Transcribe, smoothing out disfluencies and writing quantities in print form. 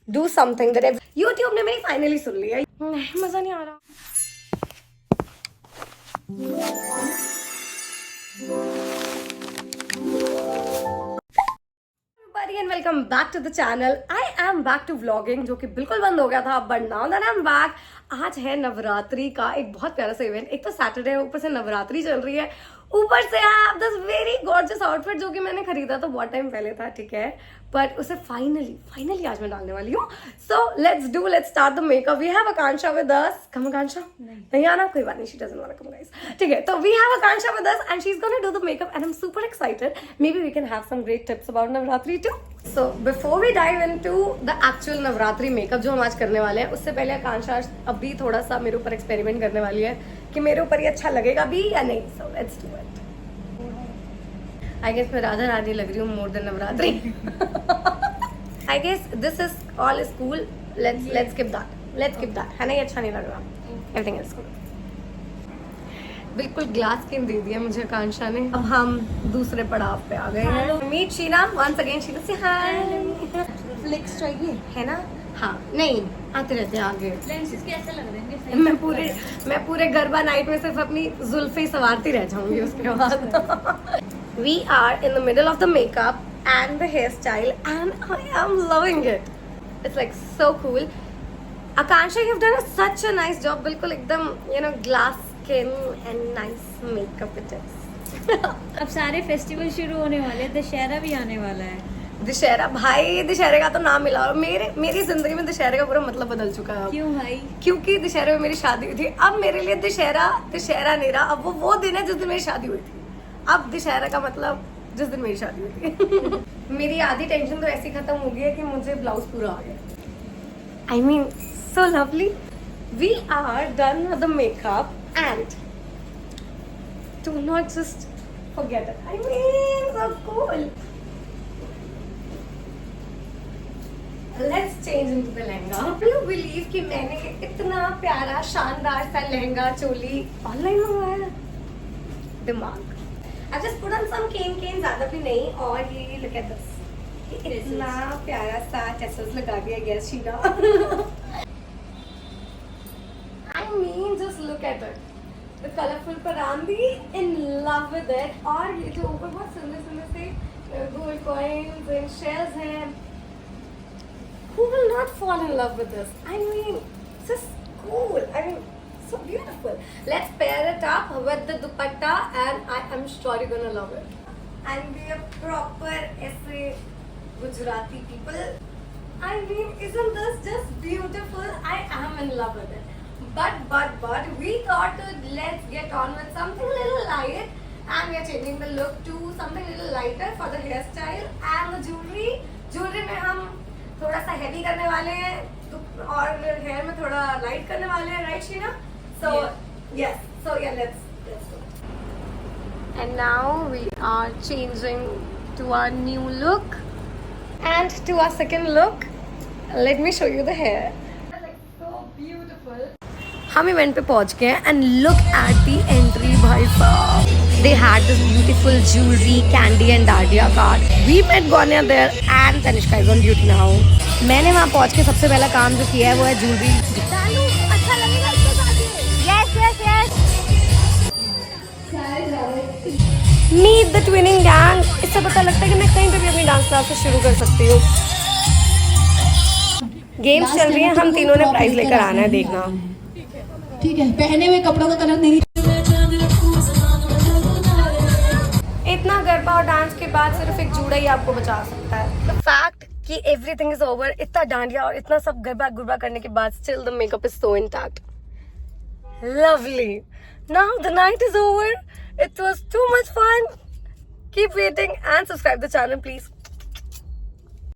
do something that YouTube ने मेरी finally सुन लिया. मजा नहीं आ रहा. Everybody and welcome back to the channel. I am back to vlogging जो कि बिल्कुल बंद हो गया था, but now that I'm back. आज है नवरात्रि का एक बहुत प्यारा सा इवेंट. एक तो सैटरडे है, ऊपर से नवरात्रि चल रही है, ऊपर से आप दिस वेरी गॉर्जियस आउटफिट जो कि मैंने खरीदा तो बहुत टाइम पहले था, ठीक है, बट उसे फाइनली आज मैं डालने वाली हूँ. So let's start the makeup. We have Akanksha with us. Come Akanksha नहीं आना, कोई बात नहीं, she doesn't want to come guys. ठीक है, तो we have Akanksha with us and she is gonna do the makeup and I am super excited. Maybe we can have some great tips about Navratri too. So before we dive into the actual Navratri makeup जो हम आज करने वाले हैं, उससे पहले आकांक्षा अभी थोड़ा सा मेरे ऊपर एक्सपेरिमेंट करने वाली है कि मेरे ऊपर ये अच्छा लगेगा भी या नहीं. So let's do it. I guess मैं राधा रानी लग रही हूँ more than Navratri. I guess this is all is cool. Let's skip that. है ना, ये अच्छा नहीं लग रहा. Everything is cool. बिल्कुल ग्लास स्किन दे दिया मुझे आकांक्षा ने. अब हम दूसरे पड़ाव पे आ गए हैं. Meet Sheena once again. Sheena से हाय. फ्लिक्स चाहिए है ना. हाँ नहीं आते रहते हैं आगे. लेंसेज कैसे लग रहे हैं? मैं पूरे गरबा नाइट में सिर्फ अपनी जुल्फे सवारती रह जाऊंगी उसके बाद. We are in the middle of the makeup and the hairstyle and I am loving it. It's like so cool. Akansha, you've done such a nice job. बिल्कुल एकदम glass skin and nice makeup it is. अब सारे festival शुरू होने वाले हैं, दशहरा भी आने वाला है. दशहरा भाई, दशहरे का तो नाम मिला. मेरी जिंदगी में दशहरे का पूरा मतलब बदल चुका है. क्यों भाई? क्योंकि दशहरे में मेरी शादी हुई थी. अब मेरे लिए दशहरा नहीं रहा. अब वो दिन है जिस दिन मेरी शादी हुई थी. अब दशहरा का मतलब जिस दिन मेरी शादी हुई थी. मेरी आधी टेंशन तो ऐसी खत्म हो गई है कि मुझे ब्लाउज पूरा आ गया. I mean so lovely. We are done with the makeup and do not just forget it. I mean so cool. Let's change into the lehenga. Do you believe कि मैंने इतना प्यारा शानदार सा लहंगा चोली ऑनलाइन मंगवाया? दिमाग. I just put on some cane ज्यादा भी नहीं. और ये look at this. इतना प्यारा सा tassels लगा दिया gas Sheena. I mean just look at it. The colorful parandi, in love with it. और ये जो ऊपर बहुत सुंदर से gold coins and shells हैं. Who will not fall in love with this? I mean, this is cool. I mean, so beautiful. Let's pair it up with the dupatta and I am sure you're gonna love it. And we are proper ऐसे Gujarati people. I mean, isn't this just beautiful? I am in love with it. But we thought let's get on with something little light and we are changing the look to something little lighter for the hairstyle and the jewelry. Jewelry में हम थोड़ा सा heavy करने वाले हैं और hair में थोड़ा लाइट करने वाले हैं, right Sheena? So yes, so yeah, let's do it. And now we are changing to our new look and to our second look. Let me show you the hair. Like so beautiful. हम event पे पहुंच गए and look at the entry भाई साहब. They had this beautiful jewelry, candy and dadia card. We met Gonya there and Tanishka is on duty now. मैंने वहाँ पहुँच के सबसे पहला काम जो किया है वो है ज्वेलरी. अच्छा लगेगा इसके साथ. Yes. Meet the twinning gang. इससे पता लगता है कि मैं कहीं पे भी अपनी डांस क्लासेस शुरू कर सकती हूँ. गेम्स चल रही हैं, हम तीनों ने प्राइज लेकर आना है, देखना. ठीक है, पहने हुए कपड़ों का कलर नहीं. इतना गरबा और डांस के बाद सिर्फ एक जूड़ा ही आपको बचा सकता है. द फैक्ट कि एवरीथिंग इज ओवर. इतना डांडिया और इतना सब गरबा गुरबा करने के बाद still the makeup is so intact. Lovely. Now the night is over. It was too much fun. Keep waiting and subscribe the channel please.